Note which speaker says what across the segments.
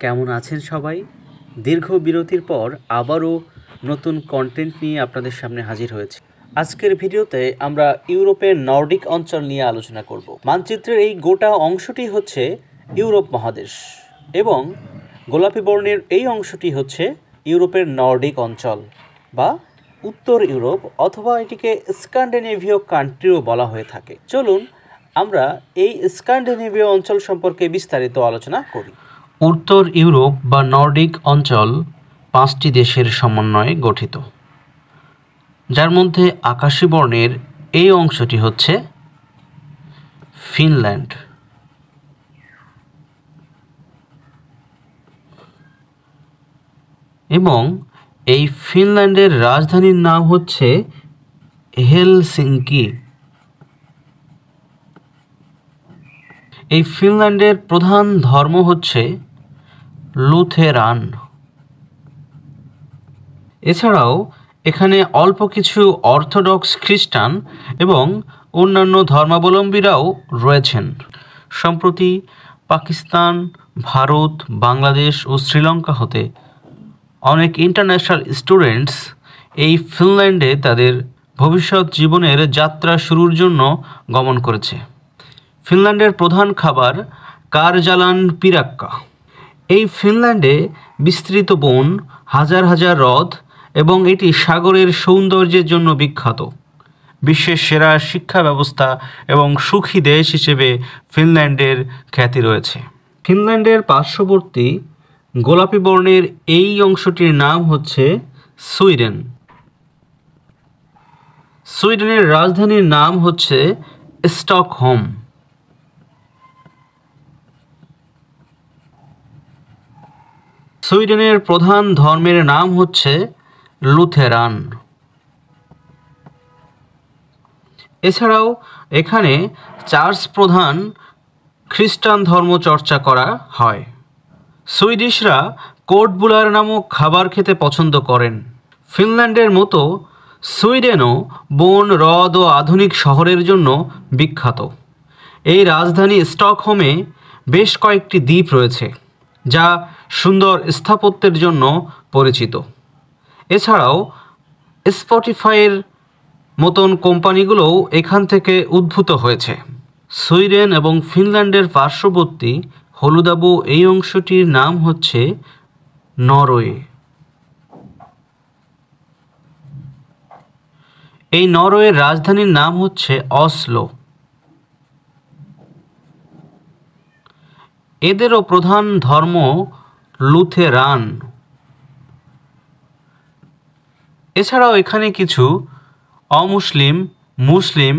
Speaker 1: কেমন আছেন সবাই? দীর্ঘ বিরতির পর আবারও নতুন কন্টেন্ট নিয়ে আপনাদের সামনে হাজির হয়েছি। আজকের ভিডিওতে আমরা ইউরোপের নর্ডিক অঞ্চল নিয়ে আলোচনা করব। মানচিত্রের এই গোটা অংশটি হচ্ছে ইউরোপ মহাদেশ এবং গোলাপি বর্ণের এই অংশটি হচ্ছে ইউরোপের নর্ডিক অঞ্চল বা উত্তর ইউরোপ, অথবা এটিকে স্ক্যান্ডিনেভীয় কান্ট্রিও বলা হয়ে থাকে। চলুন আমরা এই স্ক্যান্ডিনেভীয় অঞ্চল সম্পর্কে বিস্তারিত আলোচনা করি। উত্তর ইউরোপ বা নর্ডিক অঞ্চল 5টি দেশের সমন্বয়ে গঠিত, যার মধ্যে আকাশী বর্ণের এই অংশটি হচ্ছে ফিনল্যান্ড। এবং এই ফিনল্যান্ডের রাজধানীর নাম হচ্ছে হেলসিঙ্কি। এই ফিনল্যান্ডের প্রধান ধর্ম হচ্ছে লুথেরান। এছাড়াও এখানে অল্প কিছু অর্থোডক্স খ্রিস্টান এবং অন্যান্য ধর্মাবলম্বীরাও রয়েছেন। সম্প্রতি পাকিস্তান, ভারত, বাংলাদেশ ও শ্রীলঙ্কা হতে অনেক ইন্টারন্যাশনাল স্টুডেন্টস এই ফিনল্যান্ডে তাদের ভবিষ্যৎ জীবনের যাত্রা শুরুর জন্য গমন করেছে। ফিনল্যান্ডের প্রধান খাবার কারজালান পিরাক্কা। এই ফিনল্যান্ডে বিস্তৃত বন, হাজার হাজার হ্রদ এবং এটি সাগরের সৌন্দর্যের জন্য বিখ্যাত। বিশ্বের সেরা শিক্ষা ব্যবস্থা এবং সুখী দেশ হিসেবে ফিনল্যান্ডের খ্যাতি রয়েছে। ফিনল্যান্ডের পার্শ্ববর্তী গোলাপি বর্ণের এই অংশটির নাম হচ্ছে সুইডেন। সুইডেনের রাজধানীর নাম হচ্ছে স্টকহোম। সুইডেনের প্রধান ধর্মের নাম হচ্ছে লুথেরান। এছাড়াও এখানে চার্চ প্রধান খ্রিস্টান ধর্ম চর্চা করা হয়। সুইডিশরা কোর্টবুলার নামক খাবার খেতে পছন্দ করেন। ফিনল্যান্ডের মতো সুইডেনও বন, হ্রদ ও আধুনিক শহরের জন্য বিখ্যাত। এই রাজধানী স্টকহোমে বেশ কয়েকটি দ্বীপ রয়েছে, যা সুন্দর স্থাপত্যের জন্য পরিচিত। এছাড়াও স্পটিফাইয়ের মতন কোম্পানিগুলোও এখান থেকে উদ্ভূত হয়েছে। সুইডেন এবং ফিনল্যান্ডের পার্শ্ববর্তী হলুদাবু এই অংশটির নাম হচ্ছে নরওয়ে। এই নরওয়ের রাজধানীর নাম হচ্ছে অসলো। এদেরও প্রধান ধর্ম লুথেরান। এছাড়াও এখানে কিছু অমুসলিম, মুসলিম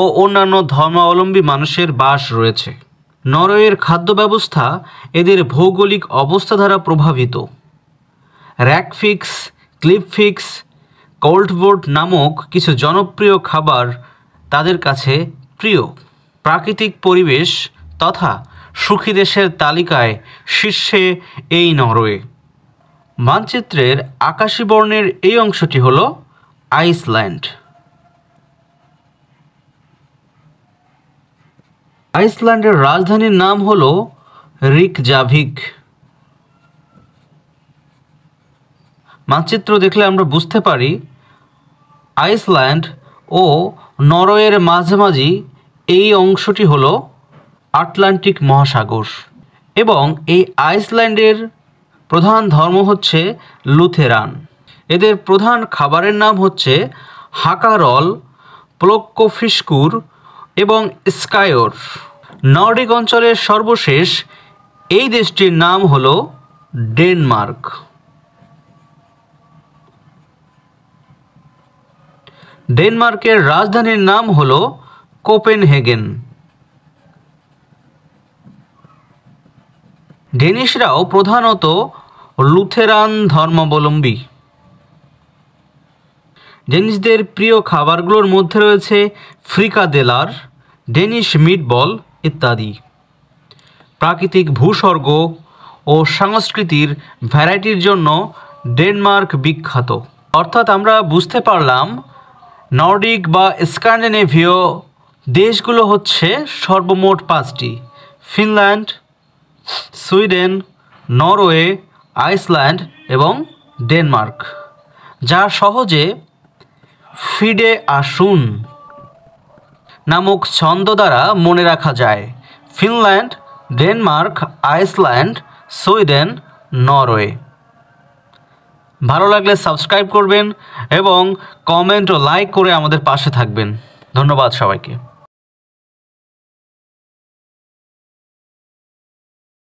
Speaker 1: ও অন্যান্য ধর্মাবলম্বী মানুষের বাস রয়েছে। নরওয়ের খাদ্য ব্যবস্থা এদের ভৌগোলিক অবস্থা দ্বারা প্রভাবিত। র্যাকফিক্স, ক্লিপফিক্স, কোল্ডবোর্ড নামক কিছু জনপ্রিয় খাবার তাদের কাছে প্রিয়। প্রাকৃতিক পরিবেশ তথা সুখী দেশের তালিকায় শীর্ষে এই নরওয়ে। মানচিত্রের আকাশী বর্ণের এই অংশটি হল আইসল্যান্ড। আইসল্যান্ডের রাজধানীর নাম হল রিকজাভিক। মানচিত্র দেখলে আমরা বুঝতে পারি আইসল্যান্ড ও নরওয়ের মাঝামাঝি এই অংশটি হল আটলান্টিক মহাসাগর। এবং এই আইসল্যান্ডের প্রধান ধর্ম হচ্ছে লুথেরান। এদের প্রধান খাবারের নাম হচ্ছে হাকারল, প্লোক্কফিস্কুর এবং স্কায়োর। নর্ডিক অঞ্চলের সর্বশেষ এই দেশটির নাম হল ডেনমার্ক। ডেনমার্কের রাজধানীর নাম হল কোপেনহেগেন। ডেনিশরাও প্রধানত লুথেরান ধর্মাবলম্বী। ডেনিশদের প্রিয় খাবারগুলোর মধ্যে রয়েছে ফ্রিকাদেলার, ডেনিশ মিটবল ইত্যাদি। প্রাকৃতিক ভূস্বর্গ ও সংস্কৃতির ভ্যারাইটির জন্য ডেনমার্ক বিখ্যাত। অর্থাৎ আমরা বুঝতে পারলাম নর্ডিক বা স্ক্যান্ডিনেভীয় দেশগুলো হচ্ছে সর্বমোট 5টি: ফিনল্যান্ড, সুইডেন, নরওয়ে, আইসল্যান্ড এবং ডেনমার্ক, যা সহজে ফিডে আসুন নামক ছন্দ দ্বারা মনে রাখা যায়। Finland, Denmark, Iceland, Sweden, Norway. ভালো লাগলে সাবস্ক্রাইব করবেন এবং কমেন্ট ও লাইক করে আমাদের পাশে থাকবেন। ধন্যবাদ সবাইকে।